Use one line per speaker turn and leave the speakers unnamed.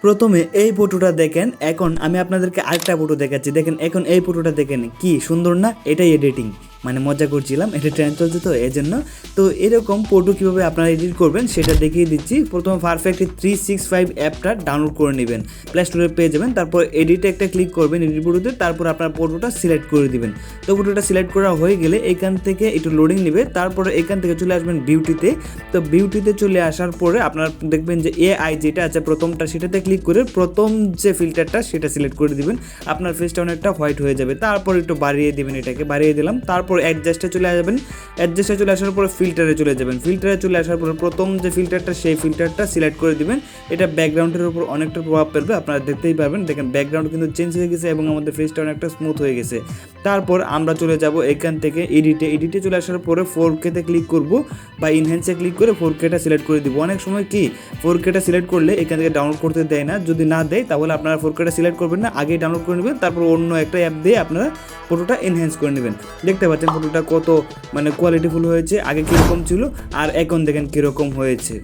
প্রথমে এই ফটোটা দেখেন, এখন আমি আপনাদেরকে আরেকটা ফটো দেখাচ্ছি। দেখেন এখন এই ফটোটা দেখেন, কি সুন্দর না? এটাই এডিটিং, মানে মজা করছিলাম, এটা ট্রেন্ড চলছে তো এই জন্য। তো এরকম ফটো কীভাবে আপনারা এডিট করবেন সেটা দেখিয়ে দিচ্ছি। প্রথমে পারফেক্ট 365 অ্যাপটা ডাউনলোড করে নেবেন, প্লে স্টোরে পেয়ে যাবেন। তারপর এডিটে একটা ক্লিক করবেন, এডিট ফটোতে, তারপর আপনার ফটোটা সিলেক্ট করে দিবেন। তো ফটোটা সিলেক্ট করা হয়ে গেলে এখান থেকে একটু লোডিং নেবে, তারপরে এখান থেকে চলে আসবেন বিউটিতে। তো বিউটিতে চলে আসার পরে আপনারা দেখবেন যে এআই যেটা আছে প্রথমটা, সেটাতে ক্লিক করে প্রথম যে ফিল্টারটা সেটা সিলেক্ট করে দিবেন। আপনার ফেসটা অনেকটা হোয়াইট হয়ে যাবে। তারপর একটু বাড়িয়ে দিবেন, এটাকে বাড়িয়ে দিলাম। তারপর অ্যাডজাস্টে চলে যাবেন, অ্যাডজাস্টে চলে আসার পরে ফিল্টারে চলে যাবেন। ফিল্টারে চলে আসার পরে প্রথম যে ফিল্টারটা সেই ফিল্টারটা সিলেক্ট করে দিবেন। এটা ব্যাকগ্রাউন্ডের উপর অনেকটা প্রভাব ফেলবে, আপনারা দেখতেই পারবেন। দেখেন ব্যাকগ্রাউন্ড কিন্তু চেঞ্জ হয়ে গেছে এবং আমাদের ফেসটা অনেকটা স্মুথ হয়ে গেছে। তারপর আমরা চলে যাব এখান থেকে এডিটে চলে আসার পরে 4K-তে ক্লিক করব বা ইনহ্যান্সে ক্লিক করে 4K-টা সিলেক্ট করে দিব। অনেক সময় কি 4K-টা সিলেক্ট করলে এখান থেকে ডাউনলোড করতে দেয় না, যদি না দেয় তাহলে আপনারা 4K-টা সিলেক্ট করবেন না, আগেই ডাউনলোড করে নেবেন। তারপর অন্য একটা অ্যাপ দিয়ে আপনারা ফটোটা এনহ্যান্স করে নেবেন। দেখতে পাচ্ছেন ফটোটা কত মানে কোয়ালিটিফুল হয়েছে, আগে কীরকম ছিল আর এখন দেখেন কীরকম হয়েছে।